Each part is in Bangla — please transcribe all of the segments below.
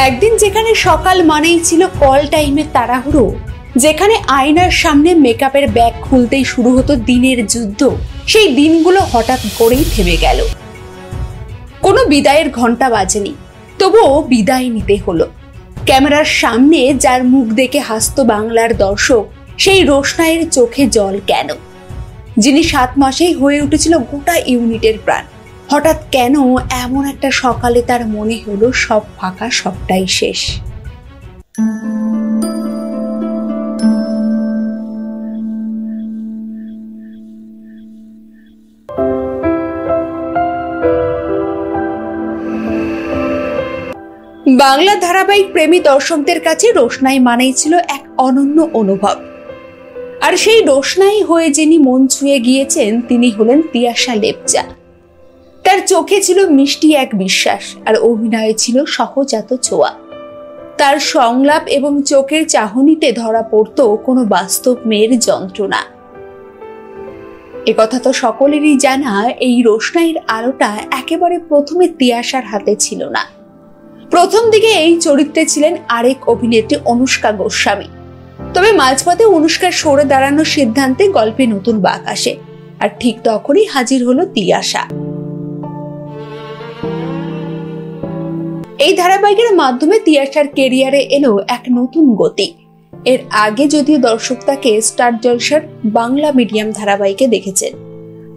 একদিন যেখানে সকাল মানেই ছিল কল টাইমের তাড়াহুড়ো, যেখানে আয়নার সামনে মেকআপের ব্যাগ খুলতেই শুরু হতো দিনের যুদ্ধ, সেই দিনগুলো হঠাৎ করেই থেমে গেল। কোনো বিদায়ের ঘন্টা বাজেনি, তবুও বিদায় নিতে হলো। ক্যামেরার সামনে যার মুখ দেখে হাসতো বাংলার দর্শক, সেই রোশনাইয়ের চোখে জল কেন? যিনি 7 মাসেই হয়ে উঠেছিল গোটা ইউনিটের প্রাণ, হঠাৎ কেন এমন একটা সকালে তার মনে হলো সব ফাঁকা, সবটাই শেষ। বাংলা ধারাবাহিক প্রেমী দর্শকদের কাছে রোশনাই মানেই ছিল এক অনন্য অনুভব। আর সেই রোশনাই হয়ে যিনি মন ছুঁয়ে গিয়েছেন, তিনি হলেন তিয়াশা লেপচা। তার চোখে ছিল মিষ্টি এক বিশ্বাস, আর অভিনয়ে ছিল সহজাত ছোঁয়া। তার সংলাপ এবং চোখের চাহনিতে ধরা পড়তো কোনো বাস্তব মেয়ের যন্ত্রণা। একথা তো সকলেরই জানা, এই রোশনাইয়ের আলোটা একেবারে প্রথমে তিয়াশার হাতে ছিল না। প্রথম দিকে এই চরিত্রে ছিলেন আরেক অভিনেত্রী অনুষ্কা গোস্বামী। তবে মাঝপথে অনুষ্কার সরে দাঁড়ানোর সিদ্ধান্তে গল্পে নতুন বাঁক আসে, আর ঠিক তখনই হাজির হলো তিয়াশা। এই ধারাবাহিকের মাধ্যমে তিয়াশার কেরিয়ারে এলো এক নতুন গতি। এর আগে যদিও দর্শক তাকে স্টার জলসার বাংলা মিডিয়াম ধারাবাহিকে দেখেছেন,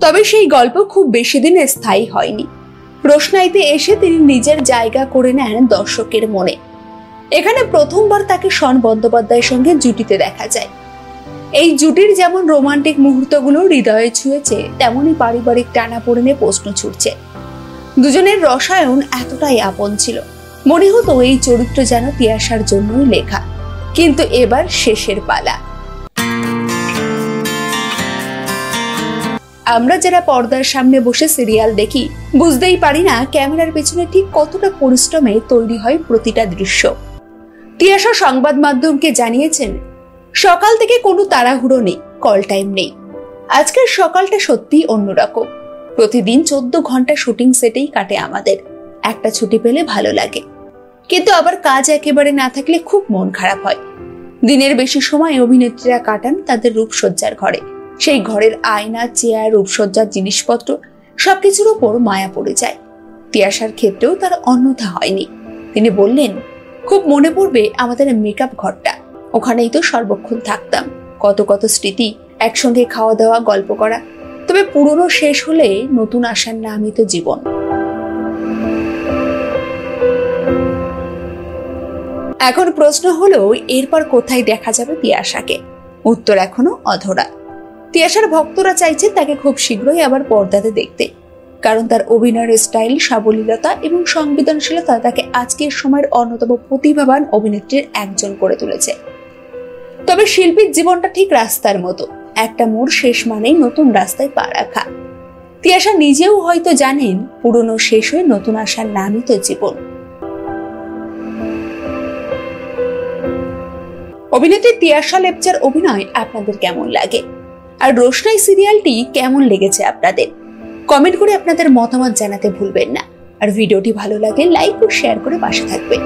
তবে সেই গল্প খুব বেশি দিন স্থায়ী হয়নি। রোশনাইতে এসে তিনি নিজের জায়গা করে নেন দর্শকের মনে। এখানে প্রথমবার তাকে শন বন্দ্যোপাধ্যায়ের সঙ্গে জুটিতে দেখা যায়। এই জুটির যেমন রোমান্টিক মুহূর্তগুলো হৃদয়ে ছুঁয়েছে, তেমনই পারিবারিক টানাপোড়েনে প্রশ্ন ছুটছে। দুজনের রসায়ন এতটাই আপন ছিল, মনে হতো এই চরিত্র যেন তিয়াশার জন্যই লেখা। কিন্তু এবার শেষের পালা। আমরা যারা পর্দার সামনে বসে সিরিয়াল দেখি, বুঝতেই পারি না ক্যামেরার পেছনে ঠিক কতটা পরিশ্রমে তৈরি হয় প্রতিটা দৃশ্য। তিয়াশা সংবাদ মাধ্যমকে জানিয়েছেন, সকাল থেকে কোনো তাড়াহুড়ো নেই, কল টাইম নেই। আজকের সকালটা সত্যিই অন্যরকম। প্রতিদিন 14 ঘন্টা শুটিং সেটেই কাটে আমাদের। একটা ছুটি পেলে ভালো লাগে, কিন্তু আবার কাজ একেবারে না থাকলে খুব মন খারাপ হয়। দিনের বেশি সময় অভিনেত্রীরা কাটান তাদের রূপসজ্জার ঘরে। সেই ঘরের আয়না, চেয়ার, রূপসজ্জার জিনিসপত্র সবকিছুর উপর মায়া পড়ে যায়। তিয়াশার ক্ষেত্রেও তার অন্যথা হয়নি। তিনি বললেন, খুব মনে পড়বে আমাদের মেকআপ ঘরটা। ওখানেই তো সর্বক্ষণ থাকতাম। কত কত স্মৃতি, একসঙ্গে খাওয়া দাওয়া, গল্প করা। তবে পুরনো শেষ হলে নতুন আসার নামই তো জীবন। এখন প্রশ্ন হলো, এরপর কোথায় দেখা যাবে তিয়াশাকে? উত্তর এখনো অধরা। তিয়াশার ভক্তরা চাইছে তাকে খুব শীঘ্রই আবার পর্দাতে দেখতে, কারণ তার অভিনয়ের স্টাইল, সাবলীলতা এবং সংবেদনশীলতা তাকে আজকের সময়ের অন্যতম প্রতিভাবান অভিনেত্রীর একজন করে তুলেছে। তবে শিল্পীর জীবনটা ঠিক রাস্তার মতো, একটা মোড় শেষ মানেই নতুন রাস্তায় পা রাখা। তিয়াশা নিজেও হয়তো জানেন, পুরনো শেষ হয়ে নতুন আসার নামই তো জীবন। অভিনেত্রী তিয়াশা লেপচার অভিনয় আপনাদের কেমন লাগে? আর রোশনাই সিরিয়ালটি কেমন লেগেছে আপনাদের? কমেন্ট করে আপনাদের মতামত জানাতে ভুলবেন না। আর ভিডিওটি ভালো লাগে লাইক ও শেয়ার করে পাশে থাকবেন।